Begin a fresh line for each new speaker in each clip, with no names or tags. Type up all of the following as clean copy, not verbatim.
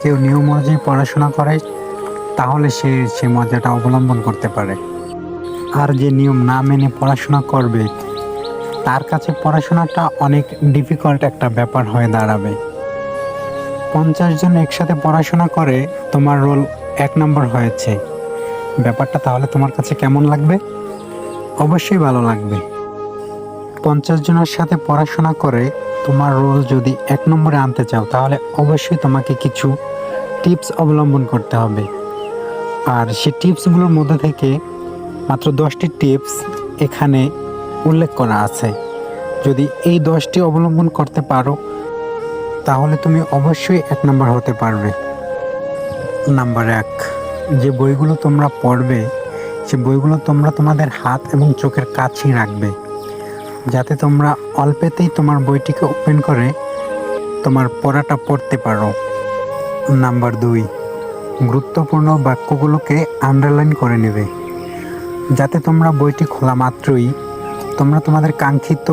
কেউ নিয়ম অনুযায়ী পড়াশোনা করে তাহলে সে মজাটা অবলম্বন করতে পারে। আর যে নিয়ম না মেনে পড়াশোনা করবে তার কাছে পড়াশোনাটা অনেক ডিফিকাল্ট একটা ব্যাপার হয়ে দাঁড়াবে। 50 জন একসাথে পড়াশোনা করে তোমার রোল 1 নম্বর হয়েছে, ব্যাপারটা তাহলে তোমার কাছে কেমন লাগবে? অবশ্যই ভালো লাগবে। 50 জনের সাথে পড়াশোনা করে তোমার রোল যদি 1 নম্বরে আনতে চাও তাহলে অবশ্যই তোমাকে কিছু টিপস অবলম্বন করতে হবে। আর সেই টিপসগুলোর মধ্যে থেকে মাত্র 10টি টিপস এখানে উল্লেখ করা আছে। যদি এই 10টি অবলম্বন করতে পারো তাহলে তুমি অবশ্যই 1 নম্বর হতে পারবে। নাম্বার 1, যে বইগুলো তোমরা পড়বে সে বইগুলো তোমরা তোমাদের হাত এবং চোখের কাছেই রাখবে, যাতে তোমরা অল্পেতেই তোমার বইটিকে ওপেন করে তোমার পড়াটা পড়তে পারো। নাম্বার 2, গুরুত্বপূর্ণ বাক্যগুলোকে আন্ডারলাইন করে নেবে, যাতে তোমরা বইটি খোলা মাত্রই তোমরা তোমাদের কাঙ্ক্ষিত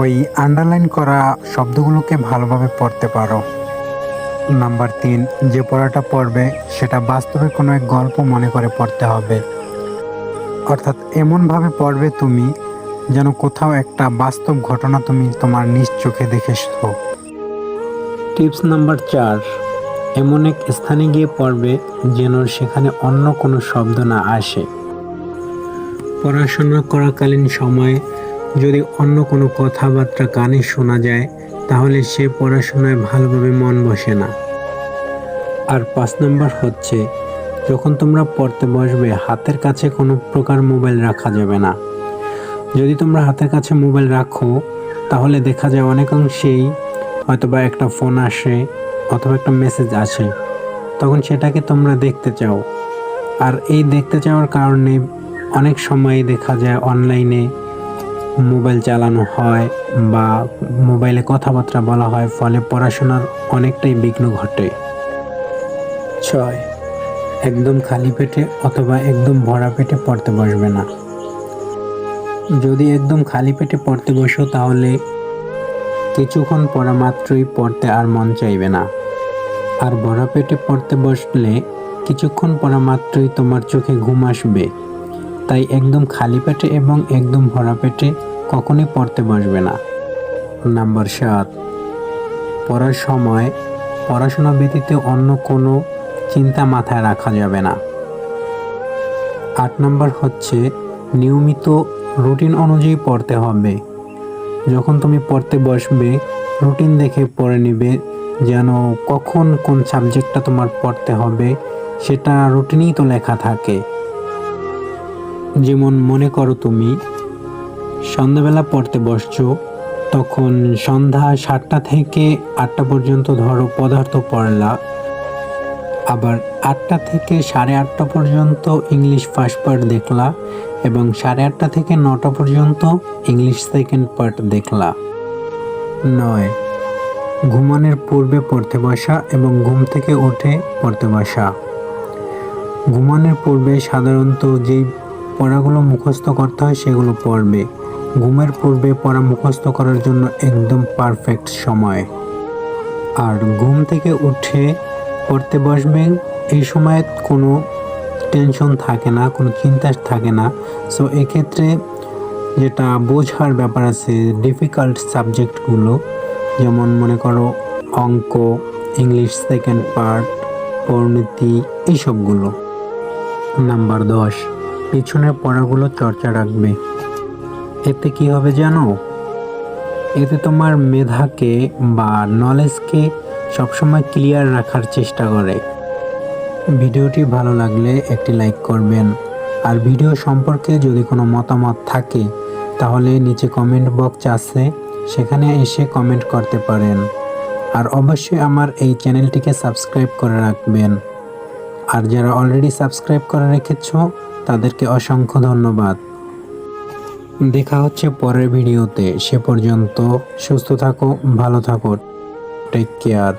ওই আন্ডারলাইন করা শব্দগুলোকে ভালোভাবে পড়তে পারো। নাম্বার 3, যে পড়াটা পড়বে সেটা বাস্তবে কোনো এক গল্প মনে করে পড়তে হবে, অর্থাৎ এমনভাবে পড়বে তুমি যেন কোথাও একটা বাস্তব ঘটনা তুমি তোমার নিজ চোখে দেখেছো। টিপস নাম্বার 4, এমন এক স্থানে গিয়ে পড়বে যেন সেখানে অন্য কোনো শব্দ না আসে। পড়াশোনা করাকালীন সময়ে যদি অন্য কোনো কথাবার্তা কানে শোনা যায় তাহলে সে পড়াশোনায় ভালোভাবে মন বসে না। আর 5 নম্বর হচ্ছে, যখন তোমরা পড়তে বসবে হাতের কাছে কোনো প্রকার মোবাইল রাখা যাবে না। যদি তোমরা হাতের কাছে মোবাইল রাখো তাহলে দেখা যায় অনেকাংশেই হয়তোবা একটা ফোন আসে অথবা একটা মেসেজ আসে, তখন সেটাকে তোমরা দেখতে চাও। আর এই দেখতে চাওয়ার কারণে অনেক সময় দেখা যায় অনলাইনে মোবাইল চালানো হয় বা মোবাইলে কথাবার্তা বলা হয়, ফলে পড়াশোনার অনেকটাই বিঘ্ন ঘটে। 6, একদম খালি পেটে অথবা একদম ভরা পেটে পড়তে বসবে না। যদি একদম খালি পেটে পড়তে বসো তাহলে কিছুক্ষণ পড়া মাত্রই পড়তে আর মন চাইবে না। আর ভরা পেটে পড়তে বসলে কিছুক্ষণ পড়া মাত্রই তোমার চোখে ঘুম আসবে। তাই একদম খালি পেটে এবং একদম ভরা পেটে কখনোই পড়তে বসবে না। নাম্বার 7, পড়ার সময় পড়াশোনা ব্যতীত অন্য কোনো চিন্তা মাথায় রাখা যাবে না। 8 নম্বর হচ্ছে, নিয়মিত রুটিন অনুযায়ী পড়তে হবে। যখন তুমি পড়তে বসবে রুটিন দেখে পড়ে নিবে, যেন কখন কোন সাবজেক্টটা তোমার পড়তে হবে সেটা রুটিনেই তো লেখা থাকে। যেমন মনে করো তুমি সন্ধ্যাবেলা পড়তে বসছো, তখন সন্ধ্যা 7টা থেকে 8টা পর্যন্ত ধরো পদার্থ পড়লা, আবার 8টা থেকে 8:30 পর্যন্ত ইংলিশ ফার্স্ট পার্ট দেখলা এবং 8:30 থেকে 9টা পর্যন্ত ইংলিশ সেকেন্ড পার্ট দেখলা। 9, ঘুমানোর পূর্বে পড়তে বসা এবং ঘুম থেকে উঠে পড়তে বসা। ঘুমানোর পূর্বে সাধারণত যেই পড়াগুলো মুখস্থ করতে হয় সেগুলো পড়বে। ঘুমের পূর্বে পড়া মুখস্থ করার জন্য একদম পারফেক্ট সময়। আর ঘুম থেকে উঠে পড়তে বসবেন, এই সময় কোনো টেনশন থাকে না, কোনো চিন্তা থাকে না। সো এক্ষেত্রে যেটা বোঝার ব্যাপার আছে ডিফিকাল্ট সাবজেক্টগুলো, যেমন মনে করো অঙ্ক, ইংলিশ সেকেন্ড পার্ট, পরিণতি, এইসবগুলো। নাম্বার 10, পিছনের পড়াগুলো চর্চা রাখবে। এতে কি হবে জানো? এতে তোমার মেধাকে বা নলেজকে সবসময় ক্লিয়ার রাখার চেষ্টা করে। ভিডিওটি ভালো লাগলে একটি লাইক করবেন। আর ভিডিও সম্পর্কে যদি কোনো মতামত থাকে তাহলে নিচে কমেন্ট বক্স আছে, সেখানে এসে কমেন্ট করতে পারেন। আর অবশ্যই আমার এই চ্যানেলটিকে সাবস্ক্রাইব করে রাখবেন। আর যারা অলরেডি সাবস্ক্রাইব করে রেখেছ তাদেরকে অসংখ্য ধন্যবাদ। দেখা হচ্ছে পরের ভিডিওতে। সে পর্যন্ত সুস্থ থাকো, ভালো থাকো, টেক কেয়ার।